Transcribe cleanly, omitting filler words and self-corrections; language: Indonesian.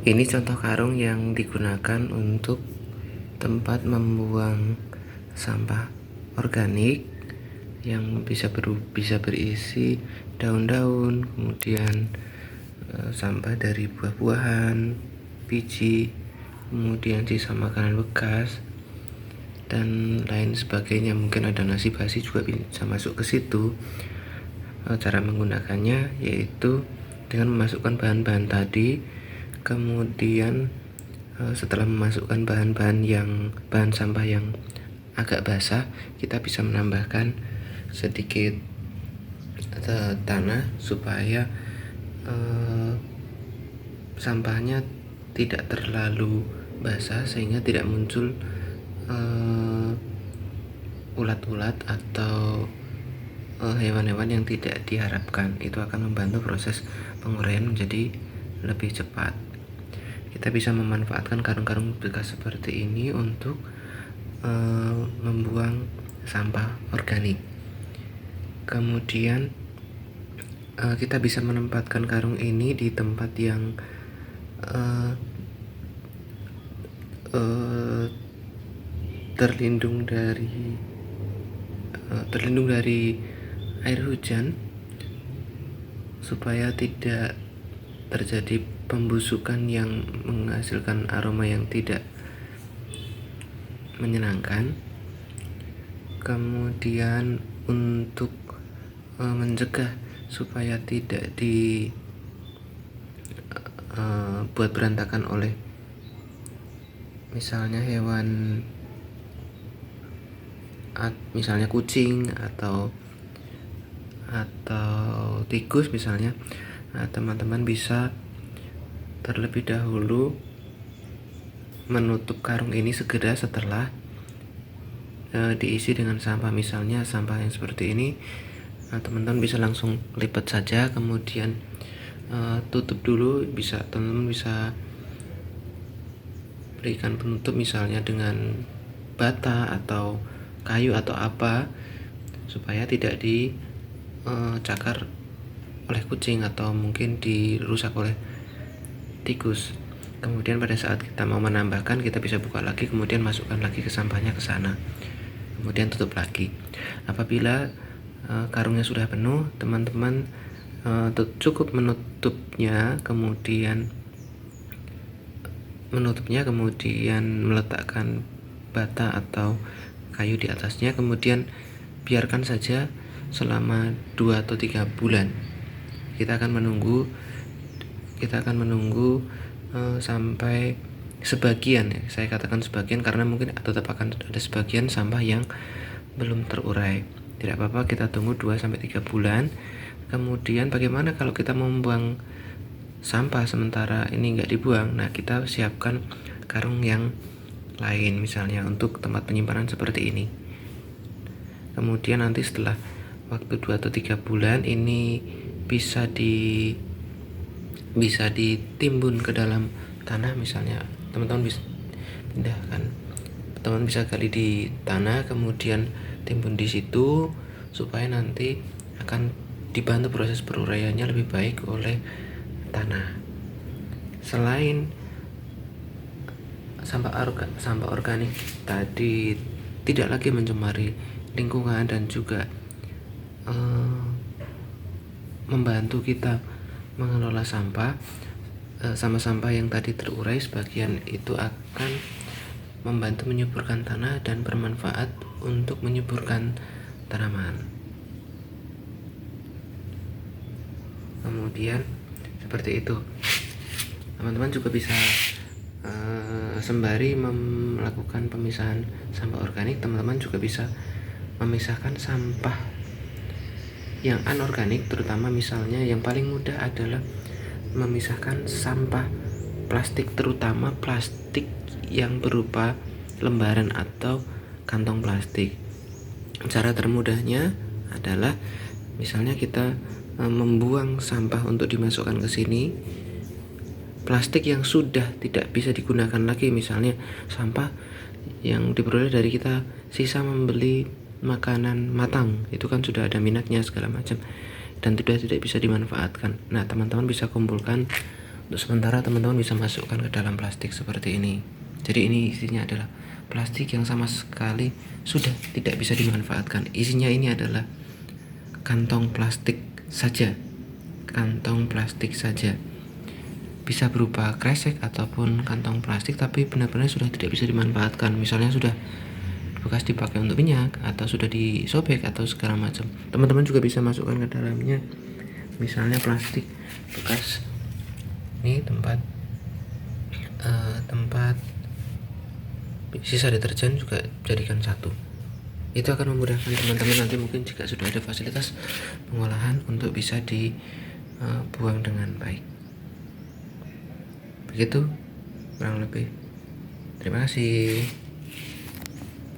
Ini contoh karung yang digunakan untuk tempat membuang sampah organik yang bisa berisi daun-daun, kemudian sampah dari buah-buahan, biji, kemudian sisa makanan bekas dan lain sebagainya. Mungkin ada nasi basi juga bisa masuk ke situ. Cara menggunakannya yaitu dengan memasukkan bahan-bahan tadi, kemudian setelah memasukkan bahan sampah yang agak basah, kita bisa menambahkan sedikit tanah supaya sampahnya tidak terlalu basah sehingga tidak muncul ulat-ulat atau hewan-hewan yang tidak diharapkan. Itu akan membantu proses penguraian menjadi lebih cepat. Kita bisa memanfaatkan karung-karung bekas seperti ini untuk membuang sampah organik. Kemudian kita bisa menempatkan karung ini di tempat yang terlindung dari air hujan supaya tidak terjadi pembusukan yang menghasilkan aroma yang tidak menyenangkan. Kemudian untuk mencegah supaya tidak dibuat berantakan oleh misalnya hewan, misalnya kucing atau tikus misalnya, teman-teman bisa terlebih dahulu menutup karung ini segera setelah diisi dengan sampah. Misalnya sampah yang seperti ini, teman-teman bisa langsung lipat saja, kemudian tutup dulu. Teman-teman bisa berikan penutup misalnya dengan bata atau kayu atau apa, supaya tidak dicakar oleh kucing atau mungkin dirusak oleh tikus. Kemudian pada saat kita mau menambahkan, kita bisa buka lagi, kemudian masukkan lagi ke sampahnya ke sana, kemudian tutup lagi. Apabila karungnya sudah penuh, teman-teman cukup menutupnya, kemudian meletakkan bata atau kayu di atasnya, kemudian biarkan saja selama 2 atau 3 bulan. Kita akan menunggu sampai sebagian, ya saya katakan sebagian karena mungkin tetap akan ada sebagian sampah yang belum terurai. Tidak apa-apa, kita tunggu 2-3 bulan. Kemudian bagaimana kalau kita mau membuang sampah sementara ini nggak dibuang? Nah, kita siapkan karung yang lain misalnya untuk tempat penyimpanan seperti ini. Kemudian nanti setelah waktu 2 atau 3 bulan ini bisa ditimbun ke dalam tanah. Misalnya teman-teman bisa gali di tanah, kemudian timbun di situ supaya nanti akan dibantu proses peruraiannya lebih baik oleh tanah. Selain sampah organik tadi tidak lagi mencemari lingkungan dan juga membantu kita mengelola sampah yang tadi terurai, sebagian itu akan membantu menyuburkan tanah dan bermanfaat untuk menyuburkan tanaman. Kemudian seperti itu, teman-teman juga bisa sembari melakukan pemisahan sampah organik, teman-teman juga bisa memisahkan sampah yang anorganik, terutama misalnya yang paling mudah adalah memisahkan sampah plastik, terutama plastik yang berupa lembaran atau kantong plastik. Cara termudahnya adalah misalnya kita membuang sampah untuk dimasukkan ke sini, plastik yang sudah tidak bisa digunakan lagi, misalnya sampah yang diperoleh dari kita sisa membeli makanan matang, itu kan sudah ada minaknya segala macam dan tidak bisa dimanfaatkan. Nah, teman-teman bisa kumpulkan Untuk sementara teman-teman bisa masukkan ke dalam plastik seperti ini. Jadi ini isinya adalah plastik yang sama sekali sudah tidak bisa dimanfaatkan. Isinya ini adalah kantong plastik saja. Kantong plastik saja. Bisa berupa kresek ataupun kantong plastik, tapi benar-benar sudah tidak bisa dimanfaatkan. Misalnya sudah bekas dipakai untuk minyak atau sudah disobek atau segala macam. Teman-teman juga bisa masukkan ke dalamnya misalnya plastik bekas, ini tempat sisa deterjen juga jadikan satu. Itu akan memudahkan teman-teman nanti mungkin jika sudah ada fasilitas pengolahan untuk bisa dibuang dengan baik. Begitu kurang lebih. Terima kasih.